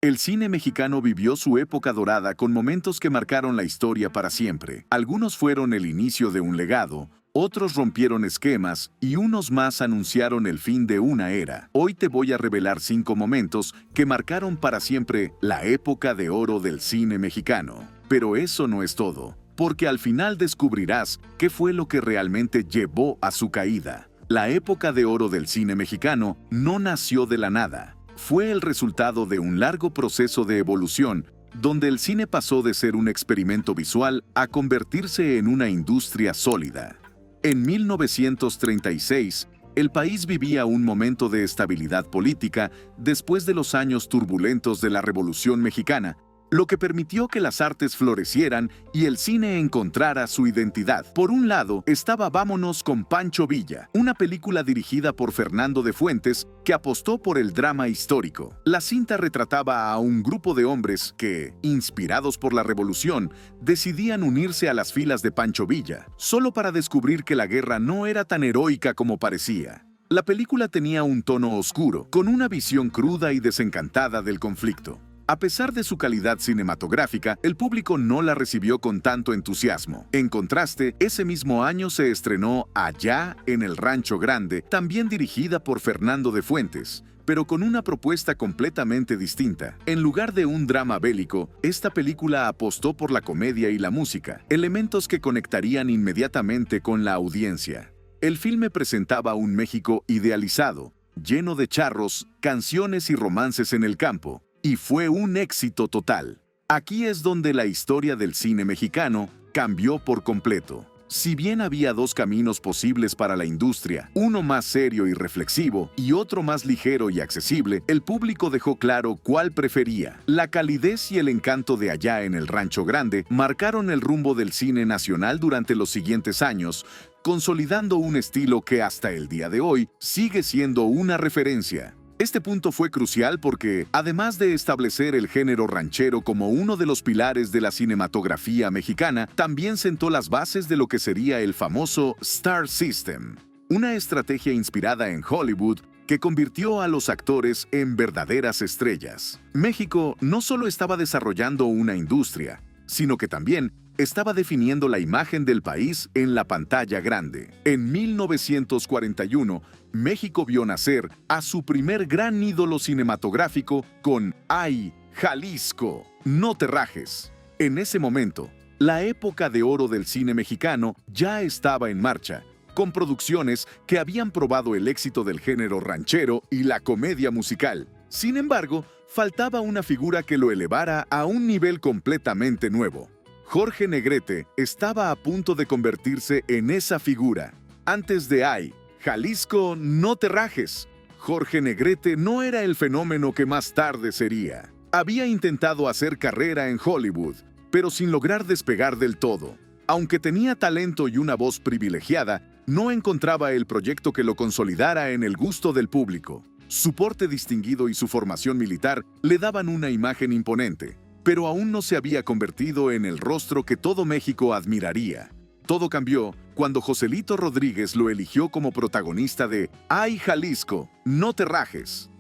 El cine mexicano vivió su época dorada con momentos que marcaron la historia para siempre. Algunos fueron el inicio de un legado, otros rompieron esquemas y unos más anunciaron el fin de una era. Hoy te voy a revelar 5 momentos que marcaron para siempre la época de oro del cine mexicano. Pero eso no es todo, porque al final descubrirás qué fue lo que realmente llevó a su caída. La época de oro del cine mexicano no nació de la nada. Fue el resultado de un largo proceso de evolución, donde el cine pasó de ser un experimento visual a convertirse en una industria sólida. En 1936, el país vivía un momento de estabilidad política después de los años turbulentos de la Revolución Mexicana, lo que permitió que las artes florecieran y el cine encontrara su identidad. Por un lado, estaba Vámonos con Pancho Villa, una película dirigida por Fernando de Fuentes que apostó por el drama histórico. La cinta retrataba a un grupo de hombres que, inspirados por la revolución, decidían unirse a las filas de Pancho Villa, solo para descubrir que la guerra no era tan heroica como parecía. La película tenía un tono oscuro, con una visión cruda y desencantada del conflicto. A pesar de su calidad cinematográfica, el público no la recibió con tanto entusiasmo. En contraste, ese mismo año se estrenó Allá en el Rancho Grande, también dirigida por Fernando de Fuentes, pero con una propuesta completamente distinta. En lugar de un drama bélico, esta película apostó por la comedia y la música, elementos que conectarían inmediatamente con la audiencia. El filme presentaba un México idealizado, lleno de charros, canciones y romances en el campo, y fue un éxito total. Aquí es donde la historia del cine mexicano cambió por completo. Si bien había 2 caminos posibles para la industria, uno más serio y reflexivo y otro más ligero y accesible, el público dejó claro cuál prefería. La calidez y el encanto de Allá en el Rancho Grande marcaron el rumbo del cine nacional durante los siguientes años, consolidando un estilo que hasta el día de hoy sigue siendo una referencia. Este punto fue crucial porque, además de establecer el género ranchero como uno de los pilares de la cinematografía mexicana, también sentó las bases de lo que sería el famoso Star System, una estrategia inspirada en Hollywood que convirtió a los actores en verdaderas estrellas. México no solo estaba desarrollando una industria, sino que también estaba definiendo la imagen del país en la pantalla grande. En 1941, México vio nacer a su primer gran ídolo cinematográfico con ¡Ay, Jalisco! ¡No te rajes! En ese momento, la época de oro del cine mexicano ya estaba en marcha, con producciones que habían probado el éxito del género ranchero y la comedia musical. Sin embargo, faltaba una figura que lo elevara a un nivel completamente nuevo. Jorge Negrete estaba a punto de convertirse en esa figura. Antes de ¡Ay, Jalisco, no te rajes!, Jorge Negrete no era el fenómeno que más tarde sería. Había intentado hacer carrera en Hollywood, pero sin lograr despegar del todo. Aunque tenía talento y una voz privilegiada, no encontraba el proyecto que lo consolidara en el gusto del público. Su porte distinguido y su formación militar le daban una imagen imponente, pero aún no se había convertido en el rostro que todo México admiraría. Todo cambió cuando Joselito Rodríguez lo eligió como protagonista de ¡Ay, Jalisco! ¡No te rajes!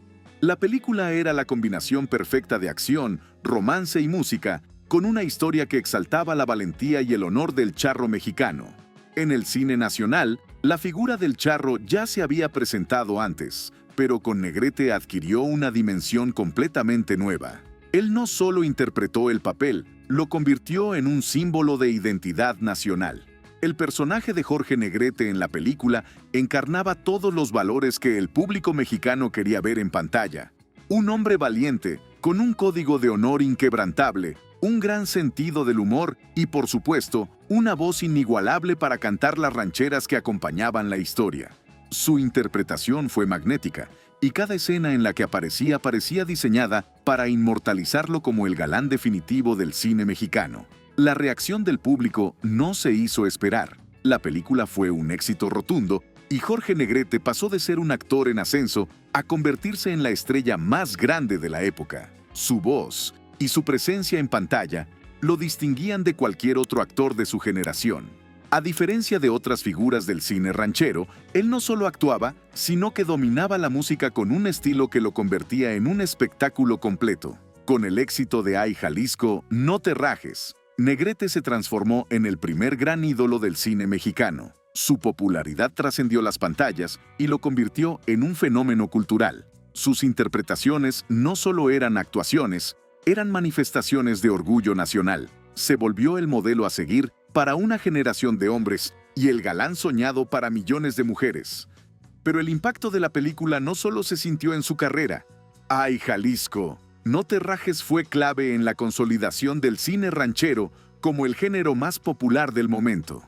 La película era la combinación perfecta de acción, romance y música, con una historia que exaltaba la valentía y el honor del charro mexicano. En el cine nacional, la figura del charro ya se había presentado antes, pero con Negrete adquirió una dimensión completamente nueva. Él no solo interpretó el papel, lo convirtió en un símbolo de identidad nacional. El personaje de Jorge Negrete en la película encarnaba todos los valores que el público mexicano quería ver en pantalla. Un hombre valiente, con un código de honor inquebrantable, un gran sentido del humor y, por supuesto, una voz inigualable para cantar las rancheras que acompañaban la historia. Su interpretación fue magnética, y cada escena en la que aparecía parecía diseñada para inmortalizarlo como el galán definitivo del cine mexicano. La reacción del público no se hizo esperar. La película fue un éxito rotundo y Jorge Negrete pasó de ser un actor en ascenso a convertirse en la estrella más grande de la época. Su voz y su presencia en pantalla lo distinguían de cualquier otro actor de su generación. A diferencia de otras figuras del cine ranchero, él no solo actuaba, sino que dominaba la música con un estilo que lo convertía en un espectáculo completo. Con el éxito de Ay Jalisco, no te rajes, Negrete se transformó en el primer gran ídolo del cine mexicano. Su popularidad trascendió las pantallas y lo convirtió en un fenómeno cultural. Sus interpretaciones no solo eran actuaciones, eran manifestaciones de orgullo nacional. Se volvió el modelo a seguir para una generación de hombres y el galán soñado para millones de mujeres. Pero el impacto de la película no solo se sintió en su carrera. Ay Jalisco, no te rajes fue clave en la consolidación del cine ranchero como el género más popular del momento.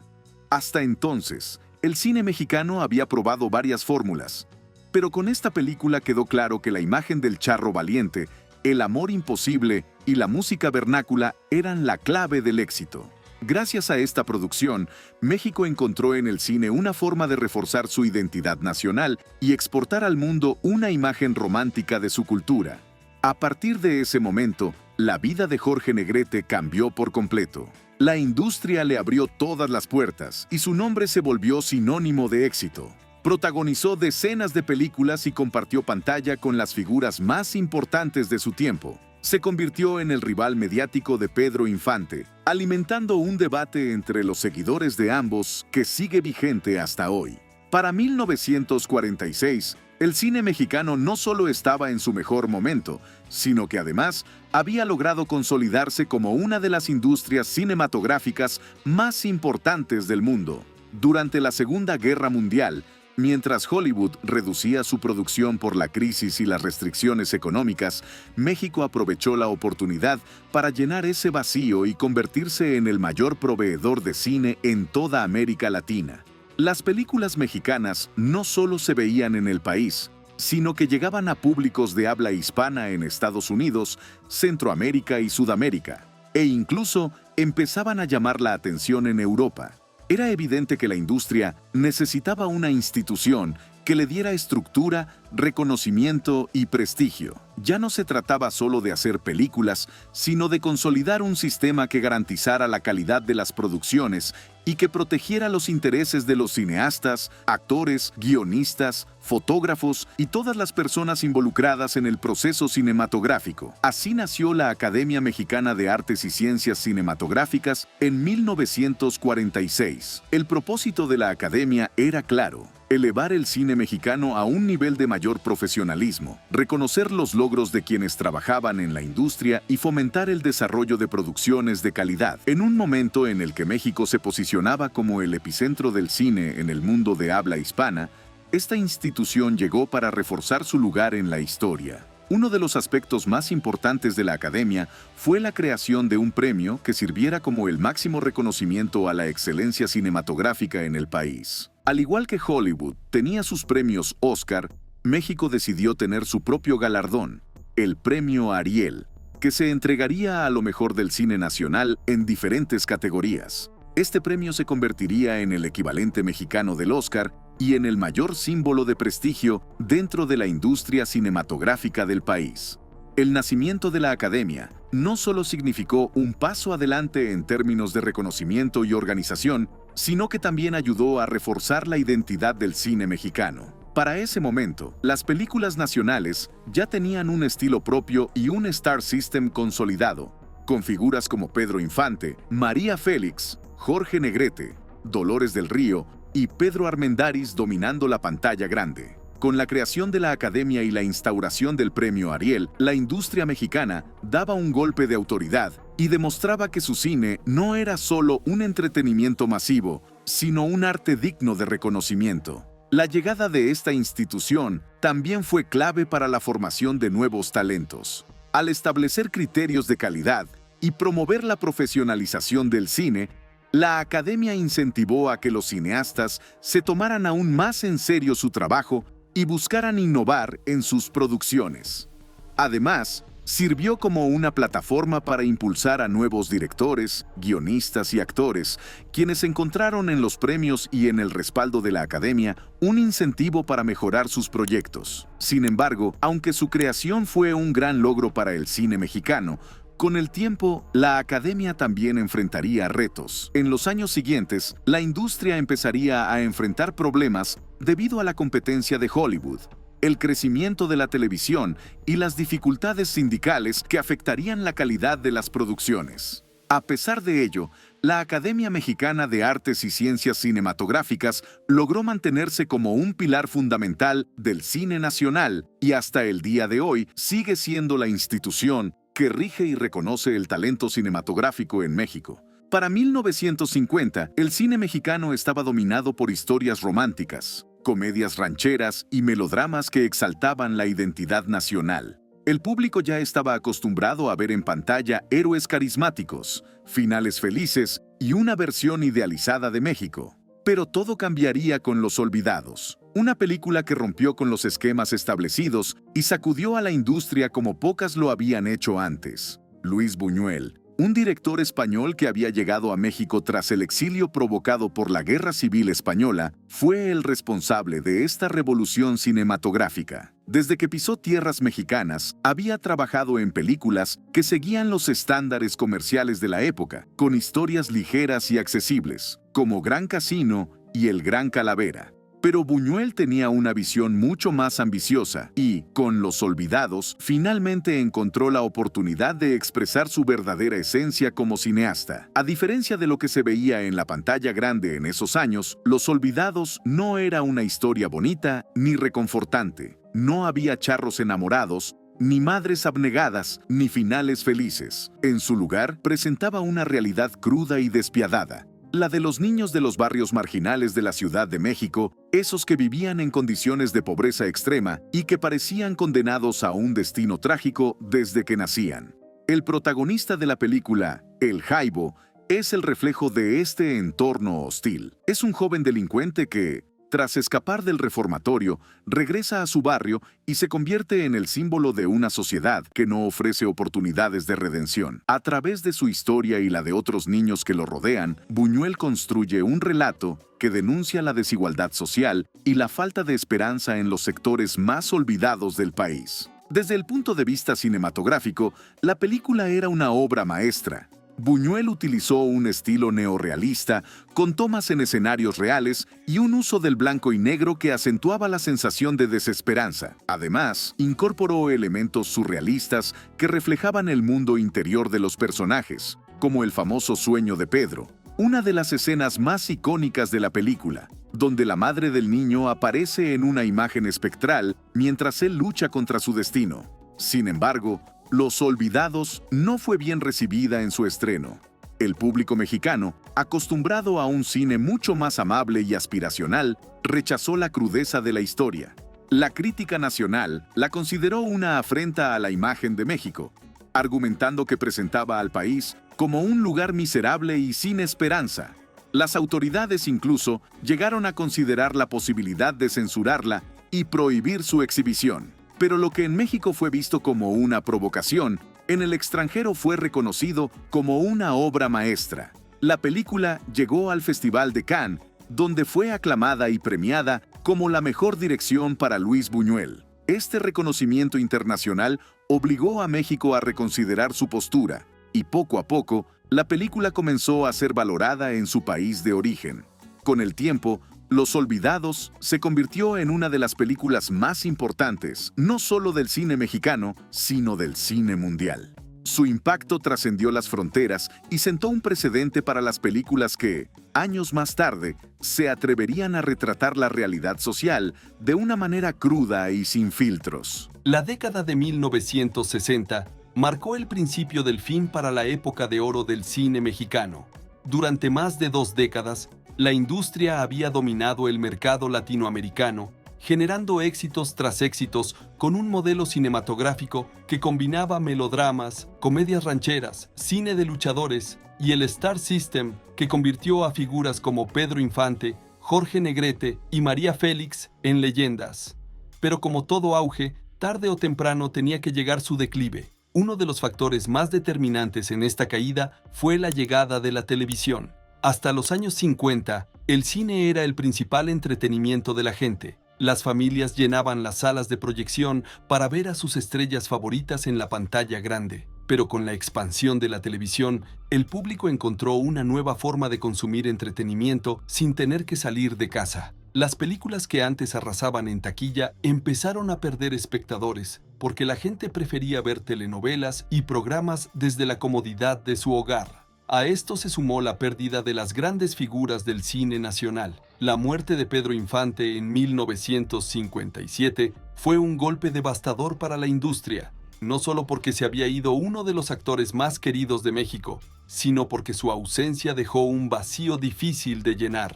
Hasta entonces, el cine mexicano había probado varias fórmulas, pero con esta película quedó claro que la imagen del charro valiente, el amor imposible y la música vernácula eran la clave del éxito. Gracias a esta producción, México encontró en el cine una forma de reforzar su identidad nacional y exportar al mundo una imagen romántica de su cultura. A partir de ese momento, la vida de Jorge Negrete cambió por completo. La industria le abrió todas las puertas y su nombre se volvió sinónimo de éxito. Protagonizó decenas de películas y compartió pantalla con las figuras más importantes de su tiempo. Se convirtió en el rival mediático de Pedro Infante, alimentando un debate entre los seguidores de ambos que sigue vigente hasta hoy. Para 1946, el cine mexicano no solo estaba en su mejor momento, sino que además había logrado consolidarse como una de las industrias cinematográficas más importantes del mundo. Durante la Segunda Guerra Mundial, mientras Hollywood reducía su producción por la crisis y las restricciones económicas, México aprovechó la oportunidad para llenar ese vacío y convertirse en el mayor proveedor de cine en toda América Latina. Las películas mexicanas no solo se veían en el país, sino que llegaban a públicos de habla hispana en Estados Unidos, Centroamérica y Sudamérica, e incluso empezaban a llamar la atención en Europa. Era evidente que la industria necesitaba una institución que le diera estructura, reconocimiento y prestigio. Ya no se trataba solo de hacer películas, sino de consolidar un sistema que garantizara la calidad de las producciones y que protegiera los intereses de los cineastas, actores, guionistas, fotógrafos y todas las personas involucradas en el proceso cinematográfico. Así nació la Academia Mexicana de Artes y Ciencias Cinematográficas en 1946. El propósito de la Academia era claro: elevar el cine mexicano a un nivel de mayor profesionalismo, reconocer los logros de quienes trabajaban en la industria y fomentar el desarrollo de producciones de calidad. En un momento en el que México se posicionaba como el epicentro del cine en el mundo de habla hispana, esta institución llegó para reforzar su lugar en la historia. Uno de los aspectos más importantes de la Academia fue la creación de un premio que sirviera como el máximo reconocimiento a la excelencia cinematográfica en el país. Al igual que Hollywood tenía sus premios Oscar, México decidió tener su propio galardón, el Premio Ariel, que se entregaría a lo mejor del cine nacional en diferentes categorías. Este premio se convertiría en el equivalente mexicano del Oscar y en el mayor símbolo de prestigio dentro de la industria cinematográfica del país. El nacimiento de la Academia no solo significó un paso adelante en términos de reconocimiento y organización, sino que también ayudó a reforzar la identidad del cine mexicano. Para ese momento, las películas nacionales ya tenían un estilo propio y un star system consolidado, con figuras como Pedro Infante, María Félix, Jorge Negrete, Dolores del Río y Pedro Armendáriz dominando la pantalla grande. Con la creación de la Academia y la instauración del Premio Ariel, la industria mexicana daba un golpe de autoridad y demostraba que su cine no era solo un entretenimiento masivo, sino un arte digno de reconocimiento. La llegada de esta institución también fue clave para la formación de nuevos talentos. Al establecer criterios de calidad y promover la profesionalización del cine, la Academia incentivó a que los cineastas se tomaran aún más en serio su trabajo y buscaran innovar en sus producciones. Además, sirvió como una plataforma para impulsar a nuevos directores, guionistas y actores, quienes encontraron en los premios y en el respaldo de la Academia un incentivo para mejorar sus proyectos. Sin embargo, aunque su creación fue un gran logro para el cine mexicano, con el tiempo, la Academia también enfrentaría retos. En los años siguientes, la industria empezaría a enfrentar problemas debido a la competencia de Hollywood. el crecimiento de la televisión y las dificultades sindicales que afectarían la calidad de las producciones. A pesar de ello, la Academia Mexicana de Artes y Ciencias Cinematográficas logró mantenerse como un pilar fundamental del cine nacional y hasta el día de hoy sigue siendo la institución que rige y reconoce el talento cinematográfico en México. Para 1950, el cine mexicano estaba dominado por historias románticas, comedias rancheras y melodramas que exaltaban la identidad nacional. El público ya estaba acostumbrado a ver en pantalla héroes carismáticos, finales felices y una versión idealizada de México. Pero todo cambiaría con Los Olvidados, una película que rompió con los esquemas establecidos y sacudió a la industria como pocas lo habían hecho antes. Luis Buñuel, un director español que había llegado a México tras el exilio provocado por la Guerra Civil Española, fue el responsable de esta revolución cinematográfica. Desde que pisó tierras mexicanas, había trabajado en películas que seguían los estándares comerciales de la época, con historias ligeras y accesibles, como Gran Casino y El Gran Calavera. Pero Buñuel tenía una visión mucho más ambiciosa y, con Los Olvidados, finalmente encontró la oportunidad de expresar su verdadera esencia como cineasta. A diferencia de lo que se veía en la pantalla grande en esos años, Los Olvidados no era una historia bonita ni reconfortante. No había charros enamorados, ni madres abnegadas, ni finales felices. En su lugar, presentaba una realidad cruda y despiadada. La de los niños de los barrios marginales de la Ciudad de México, esos que vivían en condiciones de pobreza extrema y que parecían condenados a un destino trágico desde que nacían. El protagonista de la película, El Jaibo, es el reflejo de este entorno hostil. Es un joven delincuente que, tras escapar del reformatorio, regresa a su barrio y se convierte en el símbolo de una sociedad que no ofrece oportunidades de redención. A través de su historia y la de otros niños que lo rodean, Buñuel construye un relato que denuncia la desigualdad social y la falta de esperanza en los sectores más olvidados del país. Desde el punto de vista cinematográfico, la película era una obra maestra. Buñuel utilizó un estilo neorrealista, con tomas en escenarios reales y un uso del blanco y negro que acentuaba la sensación de desesperanza. Además, incorporó elementos surrealistas que reflejaban el mundo interior de los personajes, como el famoso sueño de Pedro, una de las escenas más icónicas de la película, donde la madre del niño aparece en una imagen espectral mientras él lucha contra su destino. Sin embargo, Los Olvidados no fue bien recibida en su estreno. El público mexicano, acostumbrado a un cine mucho más amable y aspiracional, rechazó la crudeza de la historia. La crítica nacional la consideró una afrenta a la imagen de México, argumentando que presentaba al país como un lugar miserable y sin esperanza. Las autoridades incluso llegaron a considerar la posibilidad de censurarla y prohibir su exhibición. Pero lo que en México fue visto como una provocación, en el extranjero fue reconocido como una obra maestra. La película llegó al Festival de Cannes, donde fue aclamada y premiada como la mejor dirección para Luis Buñuel. Este reconocimiento internacional obligó a México a reconsiderar su postura, y poco a poco, la película comenzó a ser valorada en su país de origen. Con el tiempo, Los Olvidados se convirtió en una de las películas más importantes, no solo del cine mexicano, sino del cine mundial. Su impacto trascendió las fronteras y sentó un precedente para las películas que, años más tarde, se atreverían a retratar la realidad social de una manera cruda y sin filtros. La década de 1960 marcó el principio del fin para la época de oro del cine mexicano. Durante más de 2 décadas, la industria había dominado el mercado latinoamericano, generando éxitos tras éxitos con un modelo cinematográfico que combinaba melodramas, comedias rancheras, cine de luchadores y el Star System, que convirtió a figuras como Pedro Infante, Jorge Negrete y María Félix en leyendas. Pero como todo auge, tarde o temprano tenía que llegar su declive. Uno de los factores más determinantes en esta caída fue la llegada de la televisión. Hasta los años 50, el cine era el principal entretenimiento de la gente. Las familias llenaban las salas de proyección para ver a sus estrellas favoritas en la pantalla grande. Pero con la expansión de la televisión, el público encontró una nueva forma de consumir entretenimiento sin tener que salir de casa. Las películas que antes arrasaban en taquilla empezaron a perder espectadores, porque la gente prefería ver telenovelas y programas desde la comodidad de su hogar. A esto se sumó la pérdida de las grandes figuras del cine nacional. La muerte de Pedro Infante en 1957 fue un golpe devastador para la industria, no solo porque se había ido uno de los actores más queridos de México, sino porque su ausencia dejó un vacío difícil de llenar.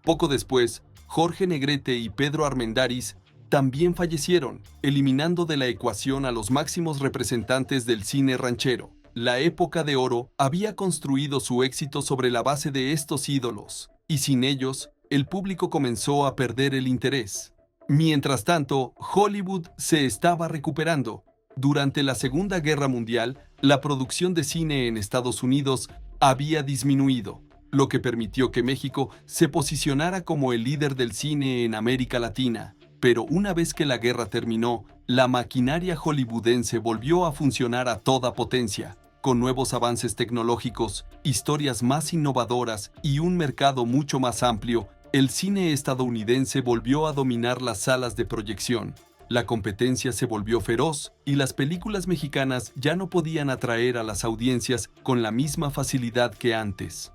Poco después, Jorge Negrete y Pedro Armendáriz también fallecieron, eliminando de la ecuación a los máximos representantes del cine ranchero. La época de oro había construido su éxito sobre la base de estos ídolos, y sin ellos, el público comenzó a perder el interés. Mientras tanto, Hollywood se estaba recuperando. Durante la Segunda Guerra Mundial, la producción de cine en Estados Unidos había disminuido, lo que permitió que México se posicionara como el líder del cine en América Latina. Pero una vez que la guerra terminó, la maquinaria hollywoodense volvió a funcionar a toda potencia, con nuevos avances tecnológicos, historias más innovadoras y un mercado mucho más amplio. El cine estadounidense volvió a dominar las salas de proyección. La competencia se volvió feroz y las películas mexicanas ya no podían atraer a las audiencias con la misma facilidad que antes.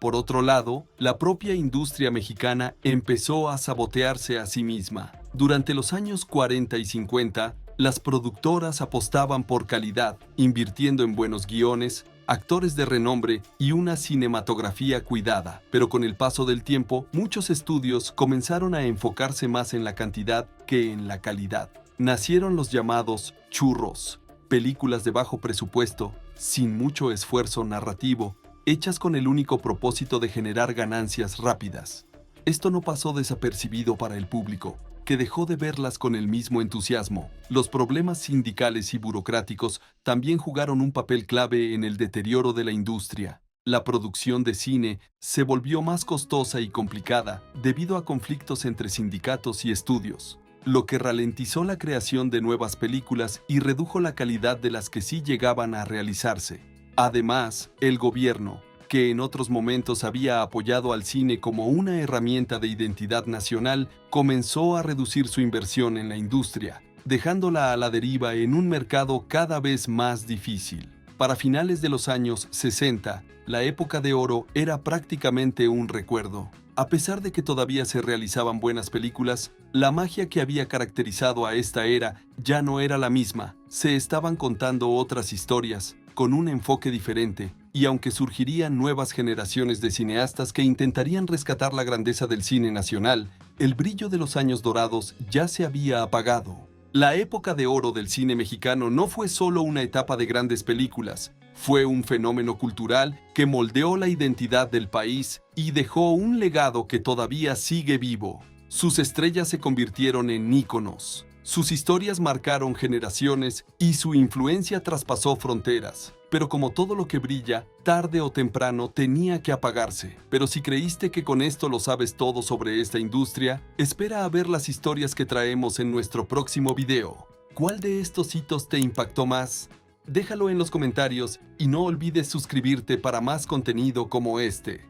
Por otro lado, la propia industria mexicana empezó a sabotearse a sí misma. Durante los años 40 y 50, las productoras apostaban por calidad, invirtiendo en buenos guiones, actores de renombre y una cinematografía cuidada. Pero con el paso del tiempo, muchos estudios comenzaron a enfocarse más en la cantidad que en la calidad. Nacieron los llamados churros, películas de bajo presupuesto, sin mucho esfuerzo narrativo, hechas con el único propósito de generar ganancias rápidas. Esto no pasó desapercibido para el público, que dejó de verlas con el mismo entusiasmo. Los problemas sindicales y burocráticos también jugaron un papel clave en el deterioro de la industria. La producción de cine se volvió más costosa y complicada debido a conflictos entre sindicatos y estudios, lo que ralentizó la creación de nuevas películas y redujo la calidad de las que sí llegaban a realizarse. Además, el gobierno, que en otros momentos había apoyado al cine como una herramienta de identidad nacional, comenzó a reducir su inversión en la industria, dejándola a la deriva en un mercado cada vez más difícil. Para finales de los años 60, la época de oro era prácticamente un recuerdo. A pesar de que todavía se realizaban buenas películas, la magia que había caracterizado a esta era ya no era la misma. Se estaban contando otras historias, con un enfoque diferente, y aunque surgirían nuevas generaciones de cineastas que intentarían rescatar la grandeza del cine nacional, el brillo de los años dorados ya se había apagado. La época de oro del cine mexicano no fue solo una etapa de grandes películas, fue un fenómeno cultural que moldeó la identidad del país y dejó un legado que todavía sigue vivo. Sus estrellas se convirtieron en íconos. Sus historias marcaron generaciones y su influencia traspasó fronteras. Pero como todo lo que brilla, tarde o temprano tenía que apagarse. Pero si creíste que con esto lo sabes todo sobre esta industria, espera a ver las historias que traemos en nuestro próximo video. ¿Cuál de estos hitos te impactó más? Déjalo en los comentarios y no olvides suscribirte para más contenido como este.